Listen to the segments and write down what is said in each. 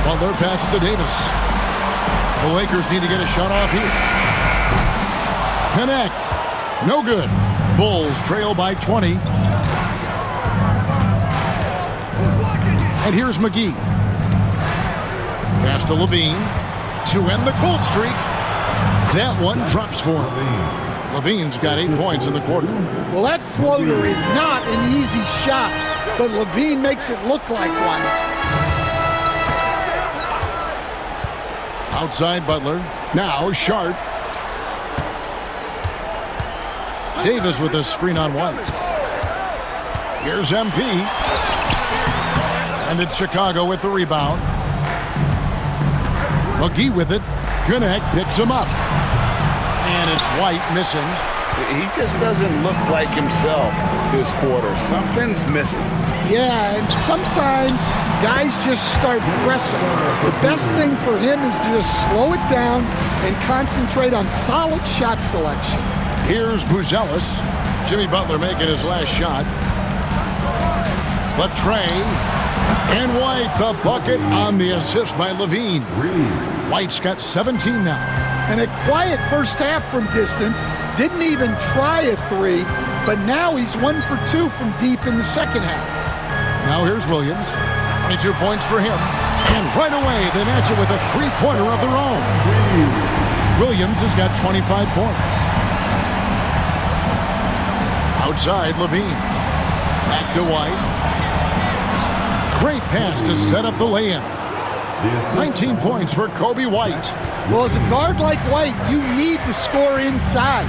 Butler passes to Davis. The Lakers need to get a shot off here. Connect. No good. Bulls trail by 20. And here's McGee. Pass to Levine to end the cold streak. That one drops for him. Levine's got 8 points in the quarter. Well, that floater is not an easy shot, but Levine makes it look like one. Outside Butler. Now Sharp. Davis with a screen on White. Here's MP. And it's Chicago with the rebound. McGee with it. Connect picks him up. And it's White missing. He just doesn't look like himself this quarter. Something's missing. Yeah, and sometimes guys just start pressing. The best thing for him is to just slow it down and concentrate on solid shot selection. Here's Buzelis. Jimmy Butler making his last shot. Latrey. And White, the bucket on the assist by Levine. White's got 17 now. And a quiet first half from distance. Didn't even try a three, but now he's 1 for 2 from deep in the second half. Now here's Williams. 22 points for him. And right away, they match it with a three-pointer of their own. Williams has got 25 points. Outside, Levine. Back to White. Great pass to set up the lay-in. 19 points for Kobe White. Well, as a guard like White, you need to score inside.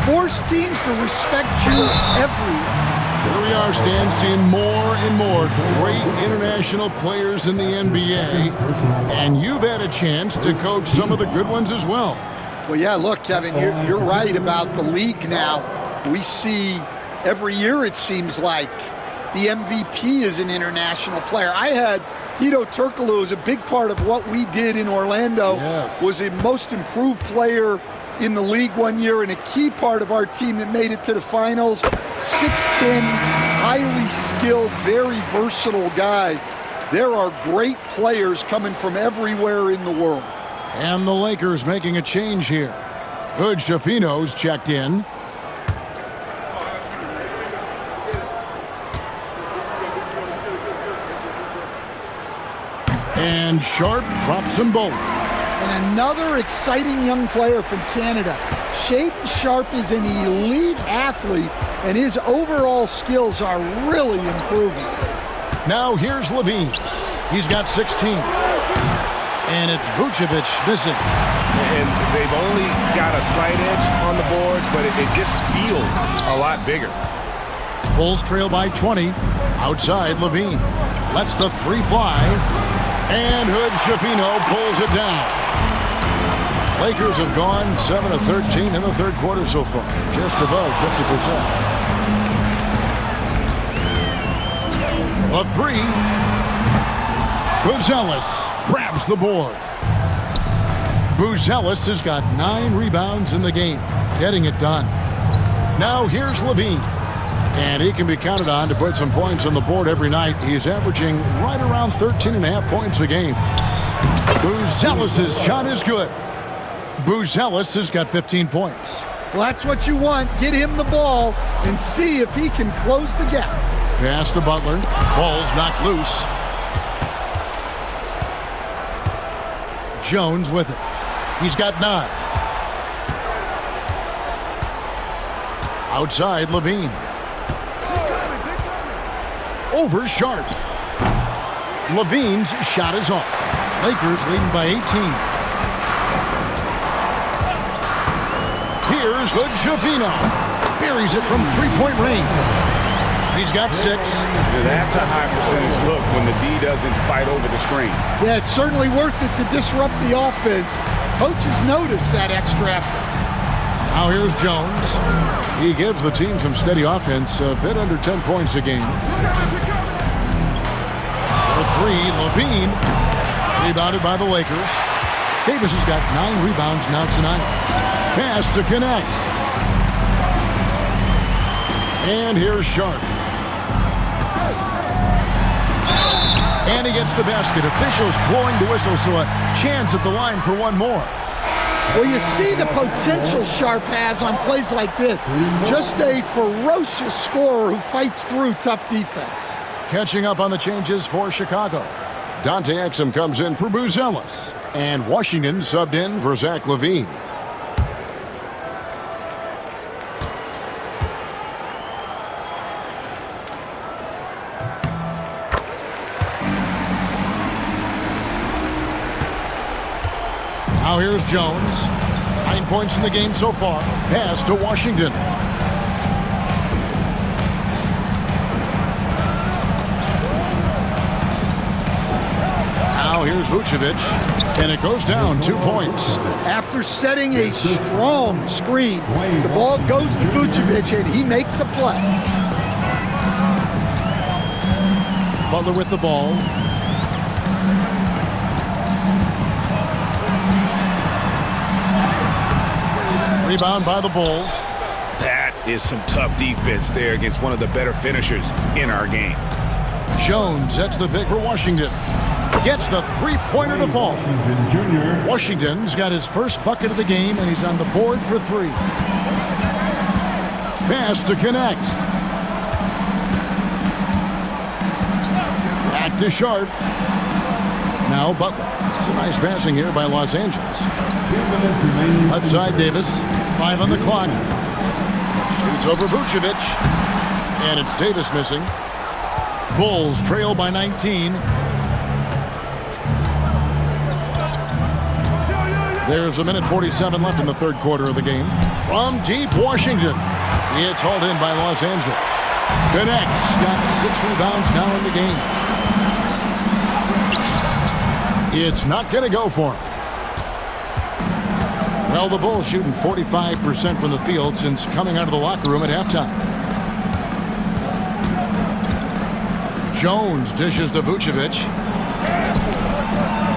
Force teams to respect you everywhere. Here we are, Stan, seeing more and more great international players in the NBA. And you've had a chance to coach some of the good ones as well. Well, yeah, look, Kevin, you're right about the league now. We see every year, it seems like, the MVP is an international player. I had Hito Turkoglu as a big part of what we did in Orlando. Yes. Was a most improved player in the league one year and a key part of our team that made it to the finals. 6'10", highly skilled, very versatile guy. There are great players coming from everywhere in the world. And the Lakers making a change here. Hood Schifino's checked in. And Sharp drops them both. And another exciting young player from Canada. Shaedon Sharp is an elite athlete, and his overall skills are really improving. Now here's Levine. He's got 16. And it's Vucevic missing. And they've only got a slight edge on the boards, but it just feels a lot bigger. Bulls trail by 20. Outside, Levine lets the three fly. And Hood Schifino pulls it down. Lakers have gone 7 of 13 in the third quarter so far, just above 50%. A three. Buzelis grabs the board. Buzelis has got 9 rebounds in the game, getting it done. Now here's Levine. And he can be counted on to put some points on the board every night. He's averaging right around 13.5 points a game. Buzelis' shot is good. Buzelis has got 15 points. Well, that's what you want. Get him the ball and see if he can close the gap. Pass to Butler. Ball's knocked loose. Jones with it. He's got 9. Outside, Levine. Over Sharp. Levine's shot is off. Lakers leading by 18. Here's Hood Schifino. Buries it from three-point range. He's got 6. That's a high percentage look when the D doesn't fight over the screen. Yeah, it's certainly worth it to disrupt the offense. Coaches notice that extra effort. Now here's Jones. He gives the team some steady offense, a bit under 10 points a game. For 3, Levine. Rebounded by the Lakers. Davis has got 9 rebounds now tonight. Pass to connect. And here's Sharp. And he gets the basket. Officials blowing the whistle, so a chance at the line for one more. Well, you see the potential Sharp has on plays like this. Just a ferocious scorer who fights through tough defense. Catching up on the changes for Chicago. Dante Exum comes in for Buzelis. And Washington subbed in for Zach LaVine. Now here's Jones. 9 points in the game so far. Pass to Washington. Now here's Vucevic. And it goes down 2 points. After setting a strong screen, the ball goes to Vucevic, and he makes a play. Butler with the ball. Rebound by the Bulls. That is some tough defense there against one of the better finishers in our game. Jones sets the pick for Washington. Gets the three-pointer to fall. Washington's got his first bucket of the game, and he's on the board for 3. Pass to connect. Back to Sharp. Now Butler. Some nice passing here by Los Angeles. Left side, Davis. 5 on the clock. Shoots over Vucevic. And it's Davis missing. Bulls trail by 19. There's a minute 47 left in the third quarter of the game. From deep, Washington. It's hauled in by Los Angeles. Connects. Got 6 rebounds now in the game. It's not going to go for him. Well, the Bulls shooting 45% from the field since coming out of the locker room at halftime. Jones dishes to Vucevic.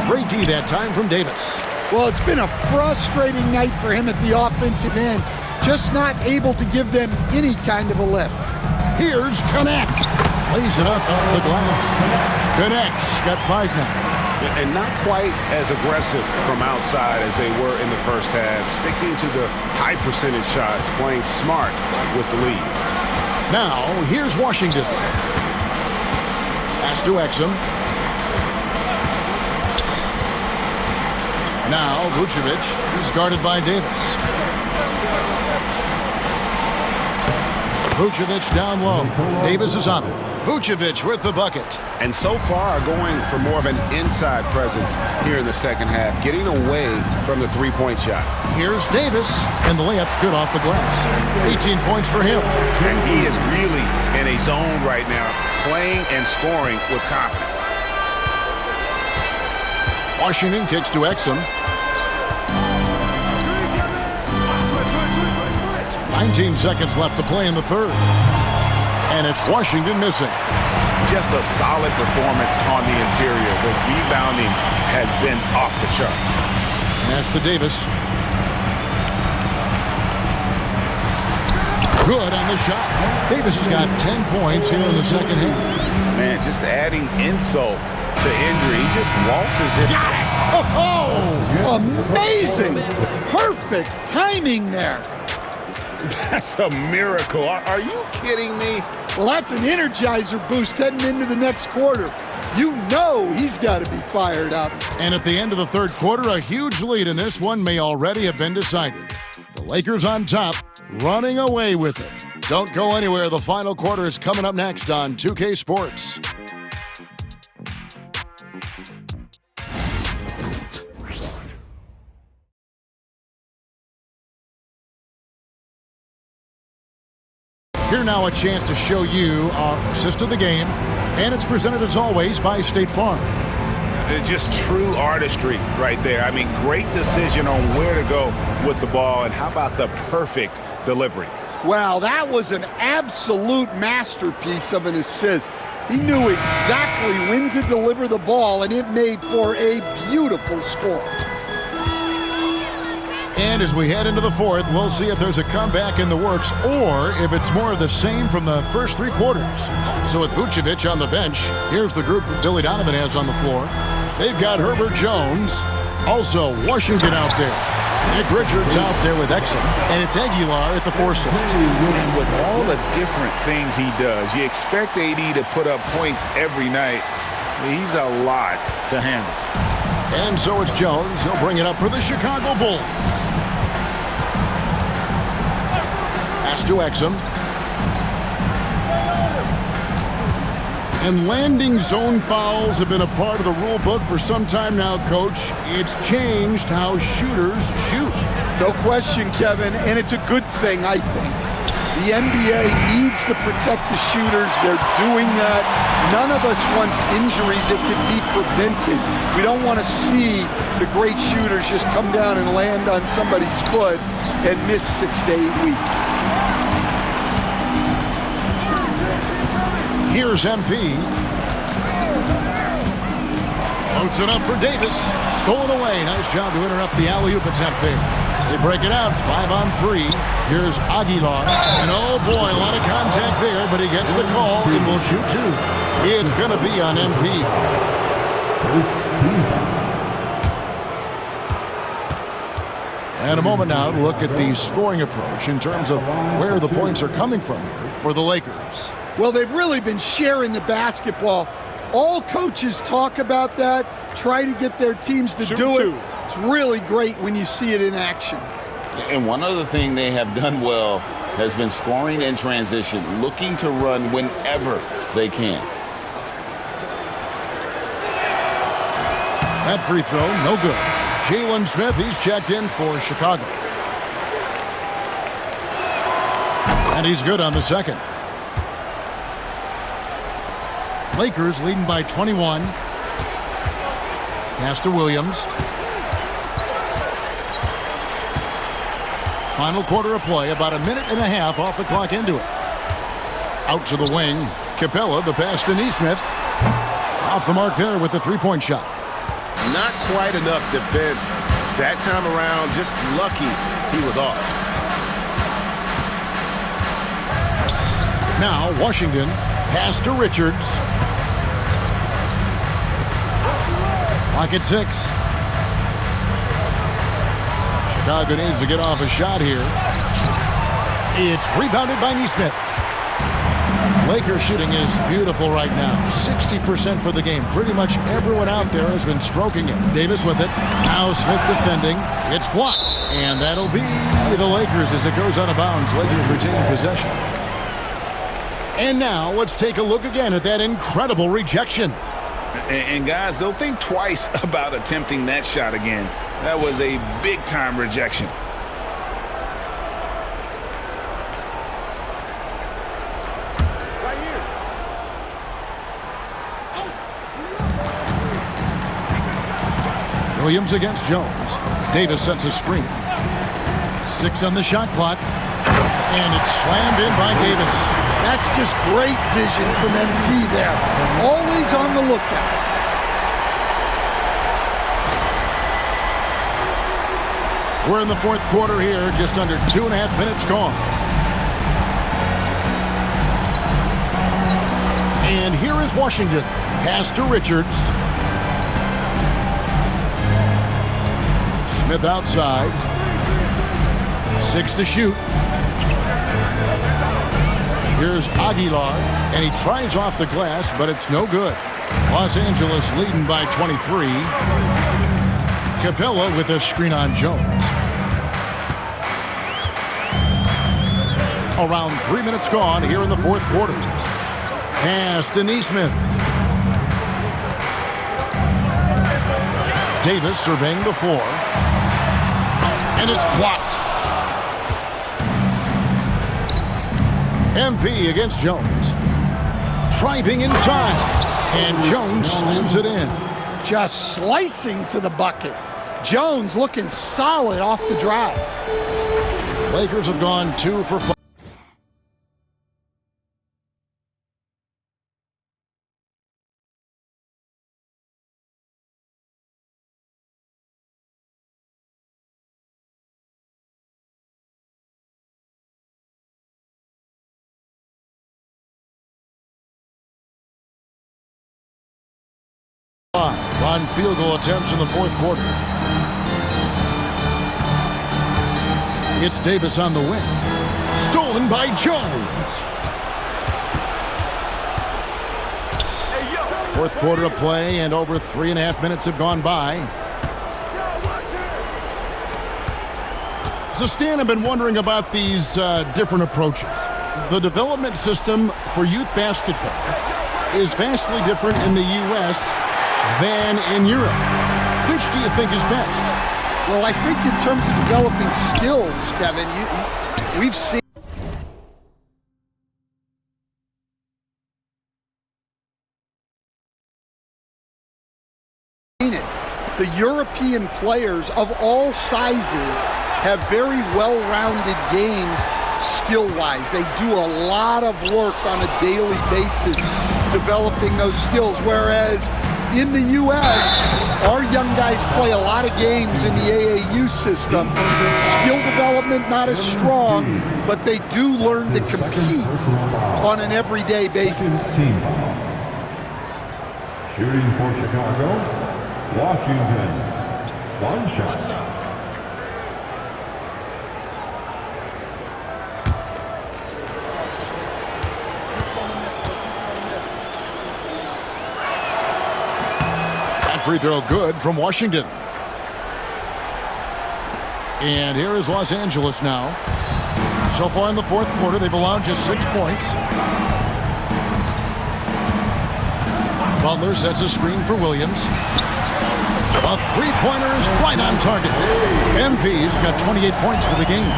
Great D that time from Davis. Well, it's been a frustrating night for him at the offensive end. Just not able to give them any kind of a lift. Here's Connect. Lays it up off the glass. Connects. Got 5 now. And not quite as aggressive from outside as they were in the first half. Sticking to the high percentage shots, playing smart with the lead. Now, here's Washington. Pass to Exum. Now, Vucevic is guarded by Davis. Vucevic down low. Davis is on him. Vucevic with the bucket. And so far going for more of an inside presence here in the second half, getting away from the three-point shot. Here's Davis, and the layup's good off the glass. 18 points for him. And he is really in a zone right now, playing and scoring with confidence. Washington kicks to Exum. 19 seconds left to play in the third. And it's Washington missing. Just a solid performance on the interior. The rebounding has been off the charts. Pass to Davis. Good on the shot. Davis has got 10 points here in the second half. Man, just adding insult to injury. He just waltzes it. Got it! Oh, amazing! Perfect timing there. That's a miracle. Are you kidding me? Well, that's an energizer boost heading into the next quarter. You know he's got to be fired up. And at the end of the third quarter, a huge lead in this one may already have been decided. The Lakers on top, running away with it. Don't go anywhere. The final quarter is coming up next on 2K Sports. Here now a chance to show you our assist of the game, and it's presented as always by State Farm. Just true artistry right there. I mean, great decision on where to go with the ball, and how about the perfect delivery? Wow, that was an absolute masterpiece of an assist. He knew exactly when to deliver the ball, and it made for a beautiful score. And as we head into the fourth, we'll see if there's a comeback in the works or if it's more of the same from the first three quarters. So with Vucevic on the bench, here's the group that Billy Donovan has on the floor. They've got Herbert Jones, also Washington out there. Nick Richards out there with Exum, and it's Aguilar at the 4 slot. And with all the different things he does, you expect AD to put up points every night. He's a lot to handle. And so it's Jones. He'll bring it up for the Chicago Bulls. Pass to Exum. And landing zone fouls have been a part of the rule book for some time now, Coach. It's changed how shooters shoot. No question, Kevin, and it's a good thing, I think. The NBA needs to protect the shooters. They're doing that. None of us wants injuries that can be prevented. We don't want to see the great shooters just come down and land on somebody's foot and miss 6 to 8 weeks. Here's MP. Floats it up for Davis. Stolen away. Nice job to interrupt the alley-oop attempt there. They break it out 5-on-3. Here's Aguilar. And oh boy, a lot of contact there, but he gets the call and will shoot 2. It's going to be on MP. And a moment now to look at the scoring approach in terms of where the points are coming from here for the Lakers. Well, they've really been sharing the basketball. All coaches talk about that, try to get their teams to do it. It's really great when you see it in action. And one other thing they have done well has been scoring in transition, looking to run whenever they can. That free throw, no good. Jalen Smith, he's checked in for Chicago. And he's good on the second. Lakers leading by 21. Pass to Williams. Final quarter of play, about a minute and a half off the clock into it. Out to the wing. Capella, the pass to Nesmith. Off the mark there with the three-point shot. Not quite enough defense that time around. Just lucky he was off. Now Washington, pass to Richards. Clock at 6. Chicago needs to get off a shot here. It's rebounded by Nesmith. Lakers shooting is beautiful right now. 60% for the game. Pretty much everyone out there has been stroking it. Davis with it. Now Smith defending. It's blocked. And that'll be the Lakers as it goes out of bounds. Lakers retain possession. And now let's take a look again at that incredible rejection. And guys, they'll think twice about attempting that shot again. That was a big-time rejection. Right here. Williams against Jones. Davis sets a screen. 6 on the shot clock. And it's slammed in by Davis. That's just great vision from MP there. Always on the lookout. We're in the fourth quarter here, just under 2.5 minutes gone. And here is Washington. Pass to Richards. Smith outside. 6 to shoot. Here's Aguilar, and he tries off the glass, but it's no good. Los Angeles leading by 23. Capella with a screen on Jones. Around 3 minutes gone here in the fourth quarter. Pass to Nesmith. Davis surveying the floor. And it's blocked. MP against Jones. Driving inside. And Jones slams it in. Just slicing to the bucket. Jones looking solid off the drive. Lakers have gone 2 for 5. on field goal attempts in the fourth quarter. It's Davis on the wing. Stolen by Jones. Fourth quarter of play, and over 3.5 minutes have gone by. So, Stan, I've been wondering about these different approaches. The development system for youth basketball is vastly different in the U.S. than in Europe. Which do you think is best? Well, I think in terms of developing skills, Kevin, we've seen it. The European players of all sizes have very well-rounded games skill-wise. They do a lot of work on a daily basis developing those skills, whereas in the U.S., our young guys play a lot of games in the AAU system. Skill development not as strong, but they do learn to compete on an everyday basis. Shooting for Chicago, Washington. One shot. Free throw good from Washington. And here is Los Angeles now. So far in the fourth quarter, they've allowed just 6 points. Butler sets a screen for Williams. A three-pointer is right on target. MP's got 28 points for the game.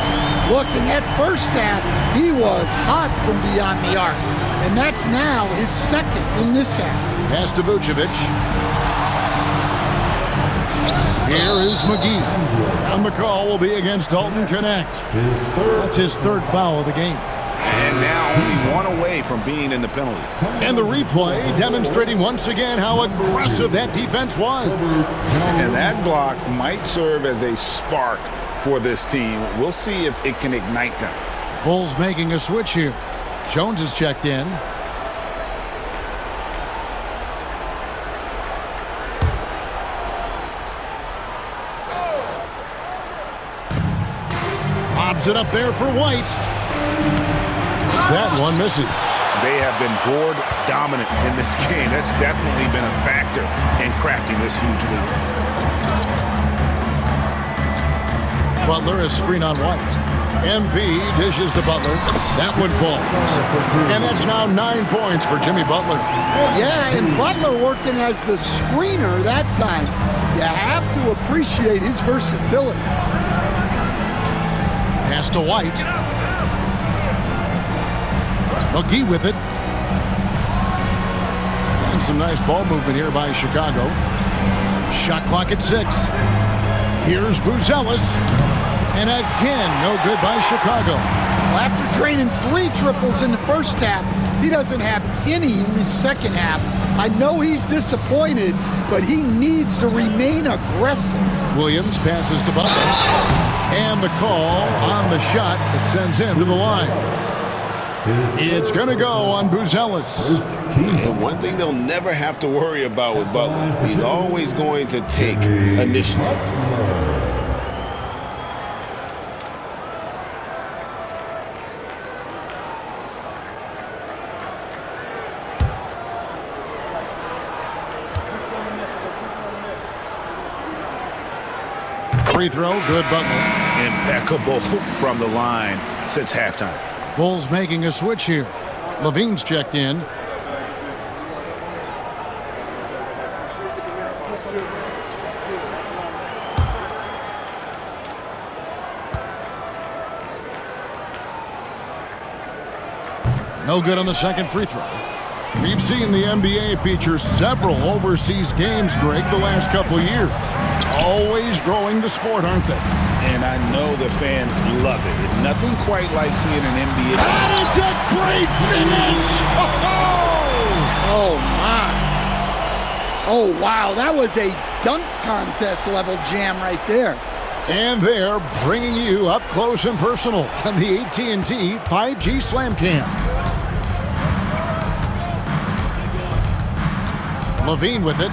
Look, in that first half, he was hot from beyond the arc. And that's now his second in this half. Pass to Vucevic. Here is McGee. And the call will be against Dalton Connect. That's his third foul of the game. And now only one away from being in the penalty. And the replay demonstrating once again how aggressive that defense was. And that block might serve as a spark for this team. We'll see if it can ignite them. Bulls making a switch here. Jones is checked in. It up there for White. That one misses. They have been board dominant in this game. That's definitely been a factor in crafting this huge lead. Butler is screen on White. MP dishes to Butler. That one falls. And that's now 9 points for Jimmy Butler. Yeah, and Butler working as the screener that time. You have to appreciate his versatility. Pass to White. McGee with it. And some nice ball movement here by Chicago. Shot clock at 6. Here's Buzelis. And again, no good by Chicago. Well, after draining 3 triples in the first half, he doesn't have any in the second half. I know he's disappointed, but he needs to remain aggressive. Williams passes to Butler. And the call on the shot that sends him to the line. It's going to go on Buzelis. And one thing they'll never have to worry about with Butler, he's always going to take initiative. Free throw, good Butler. Impeccable from the line since halftime. Bulls making a switch here. Levine's checked in. No good on the second free throw. We've seen the NBA feature several overseas games, Greg, the last couple years. Always growing the sport, aren't they? And I know the fans love it. It's nothing quite like seeing an NBA. That is a great finish! Oh, my. Oh, wow. That was a dunk contest level jam right there. And they're bringing you up close and personal on the AT&T 5G Slam Cam. Levine with it.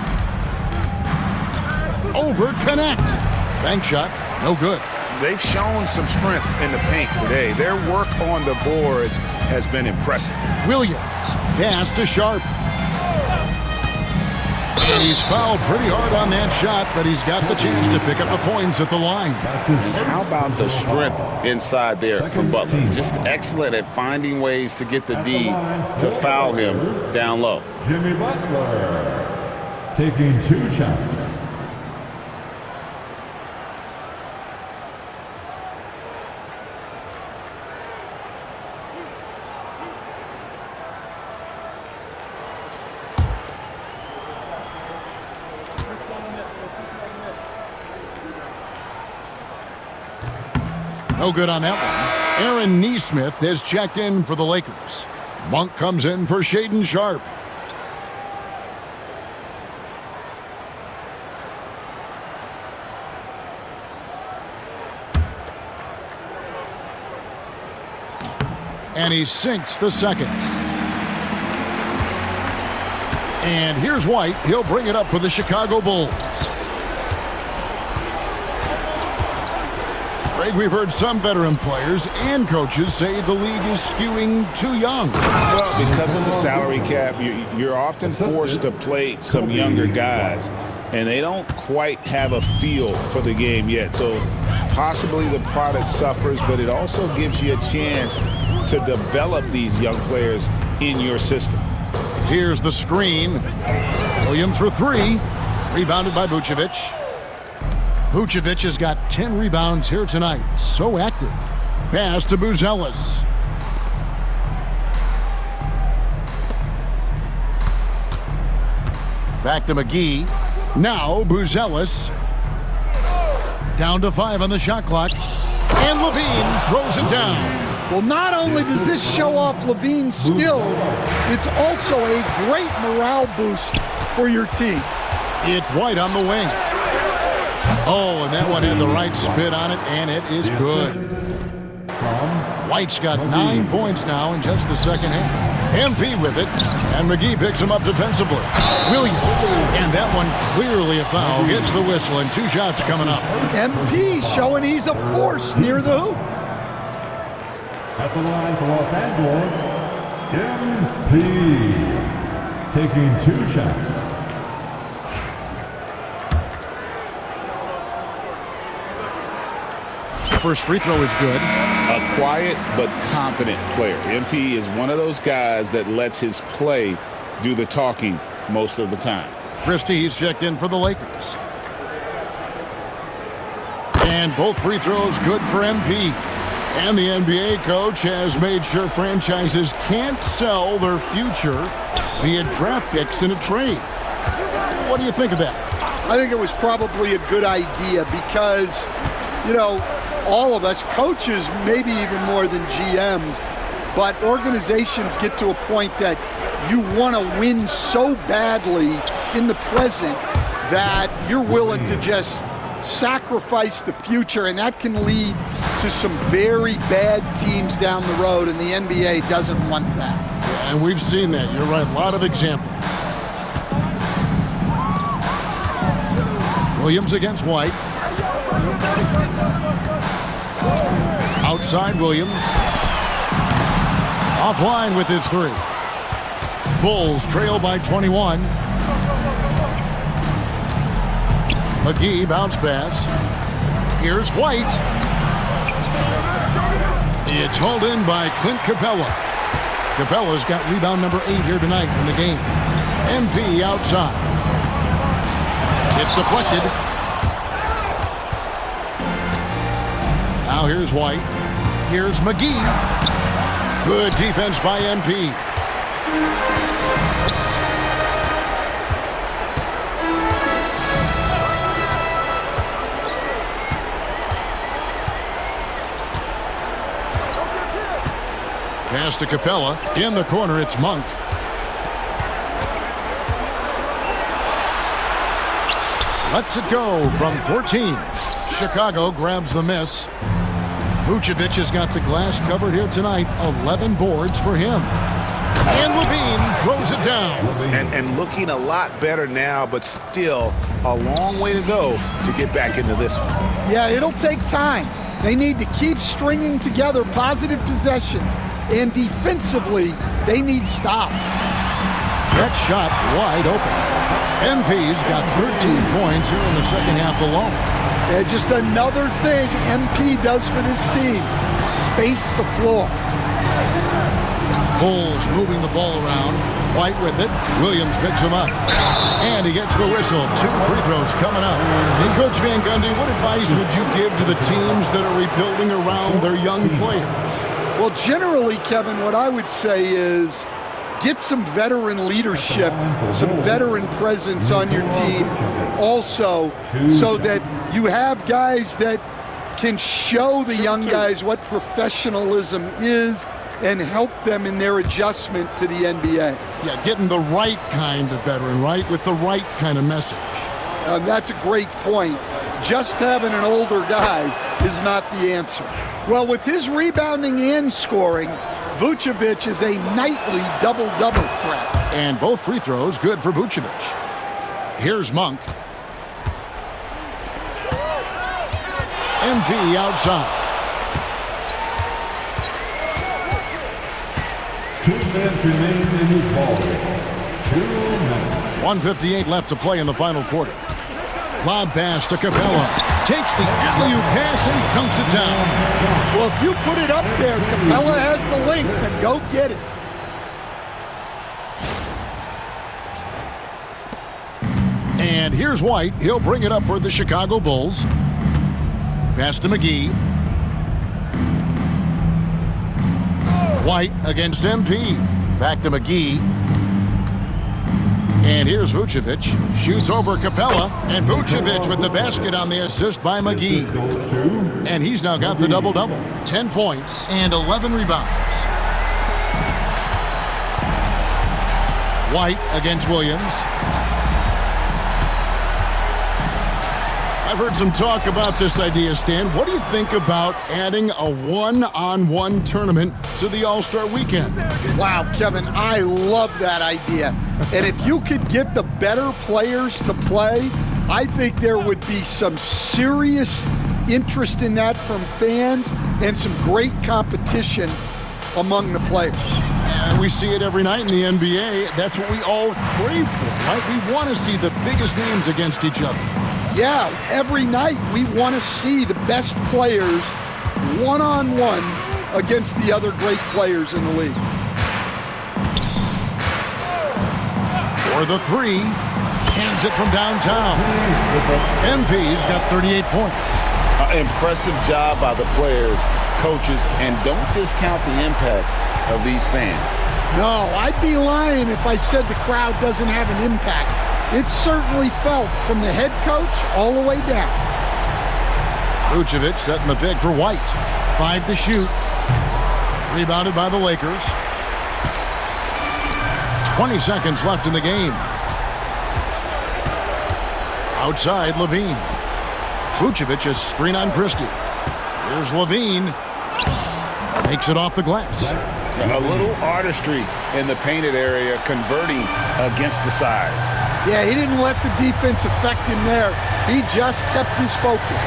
over connect. Bank shot, no good. They've shown some strength in the paint today. Their work on the boards has been impressive. Williams, pass to Sharp. And he's fouled pretty hard on that shot, but he's got the chance to pick up the points at the line. And how about the strength inside there from Butler? Just excellent at finding ways to get the D to foul him down low. Jimmy Butler taking 2 shots. No good on that one. Aaron Nesmith has checked in for the Lakers. Monk comes in for Shaedon Sharp. And he sinks the second. And here's White. He'll bring it up for the Chicago Bulls. Greg, we've heard some veteran players and coaches say the league is skewing too young. Well, because of the salary cap, you're often forced to play some younger guys, and they don't quite have a feel for the game yet. So possibly the product suffers, but it also gives you a chance to develop these young players in your system. Here's the screen. Williams for 3. Rebounded by Vucevic. Vucevic has got 10 rebounds here tonight. So active. Pass to Buzelis. Back to McGee. Now Buzelis. Down to 5 on the shot clock. And Levine throws it down. Well, not only does this show off Levine's skills, it's also a great morale boost for your team. It's White on the wing. Oh, and that one had the right spin on it, and it is good. White's got 9 points now in just the second half. MP with it, and McGee picks him up defensively. Williams, and that one clearly a foul. Gets the whistle, and 2 shots coming up. MP showing he's a force near the hoop. At the line for Los Angeles, MP taking 2 shots. First free throw is good. A quiet but confident player. MP is one of those guys that lets his play do the talking most of the time. Christie, he's checked in for the Lakers. And both free throws good for MP. And the NBA coach has made sure franchises can't sell their future via draft picks in a trade. What do you think of that? I think it was probably a good idea because, you know, all of us, coaches maybe even more than GMs, but organizations get to a point that you want to win so badly in the present that you're willing to just sacrifice the future, and that can lead to some very bad teams down the road, and the NBA doesn't want that. Yeah, and we've seen that. You're right. A lot of examples. Williams against White. Outside Williams. Offline with his 3. Bulls trail by 21. McGee bounce pass. Here's White. It's hauled in by Clint Capella. Capella's got rebound number 8 here tonight in the game. MP outside. It's deflected. Now here's White. Here's McGee. Good defense by MP. Pass to Capella. In the corner, it's Monk. Lets it go from 14. Chicago grabs the miss. Vucevic has got the glass covered here tonight. 11 boards for him. And Levine throws it down. And looking a lot better now, but still a long way to go to get back into this one. Yeah, it'll take time. They need to keep stringing together positive possessions. And defensively, they need stops. That shot wide open. MP's got 13 points here in the second half alone. Yeah, just another thing MP does for this team. Space the floor. Bulls moving the ball around. White with it. Williams picks him up. And he gets the whistle. 2 free throws coming up. Hey, Coach Van Gundy, what advice would you give to the teams that are rebuilding around their young players? Well, generally, Kevin, what I would say is get some veteran leadership, some veteran presence on your team also, so that you have guys that can show the young guys what professionalism is and help them in their adjustment to the NBA. Yeah, getting the right kind of veteran, right, with the right kind of message. That's a great point. Just having an older guy is not the answer. Well, with his rebounding and scoring, Vucevic is a nightly double-double threat. And both free throws good for Vucevic. Here's Monk. MP outside. 2 minutes remain in this ball game. 2 minutes. 1:58 left to play in the final quarter. Lob pass to Capella. Takes the alley-oop pass and dunks it down. Well, if you put it up there, Capella has the length, and go get it. And here's White. He'll bring it up for the Chicago Bulls. Pass to McGee. White against MP. Back to McGee. And here's Vucevic. Shoots over Capella. And Vucevic with the basket on the assist by McGee. And he's now got the double-double. 10 points and 11 rebounds. White against Williams. I've heard some talk about this idea, Stan. What do you think about adding a one-on-one tournament to the All-Star Weekend? Wow, Kevin, I love that idea. And if you could get the better players to play, I think there would be some serious interest in that from fans and some great competition among the players. And we see it every night in the NBA. That's what we all crave for, right? We want to see the biggest names against each other. Yeah, every night we want to see the best players one-on-one against the other great players in the league. For the three, hands it from downtown. MP's got 38 points. Impressive job by the players, coaches, and don't discount the impact of these fans. No, I'd be lying if I said the crowd doesn't have an impact. It's certainly felt from the head coach all the way down. Vucevic setting the pick for White. 5 to shoot. Rebounded by the Lakers. 20 seconds left in the game. Outside, Levine. Vucevic is screen on Christie. Here's Levine. Makes it off the glass. A little artistry in the painted area, converting against the size. Yeah, he didn't let the defense affect him there. He just kept his focus.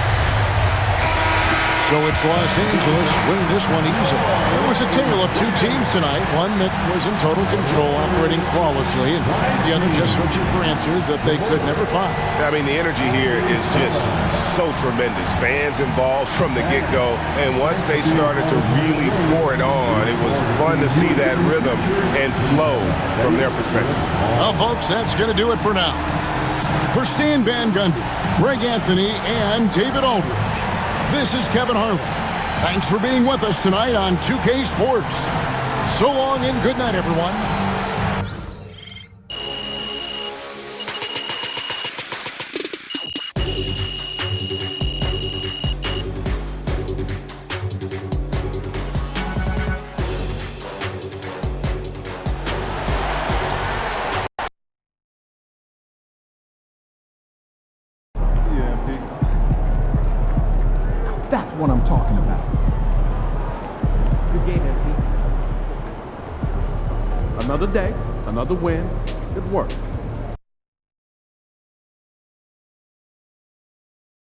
So it's Los Angeles winning this one easily. There was a tale of two teams tonight. One that was in total control, operating flawlessly, and the other just searching for answers that they could never find. I mean, the energy here is just so tremendous. Fans involved from the get-go, and once they started to really pour it on, it was fun to see that rhythm and flow from their perspective. Well, folks, that's going to do it for now. For Stan Van Gundy, Greg Anthony, and David Aldridge, this is Kevin Harlan. Thanks for being with us tonight on 2K Sports. So long and good night, everyone. That's what I'm talking about. Good game, MP. Another day, another win. It worked.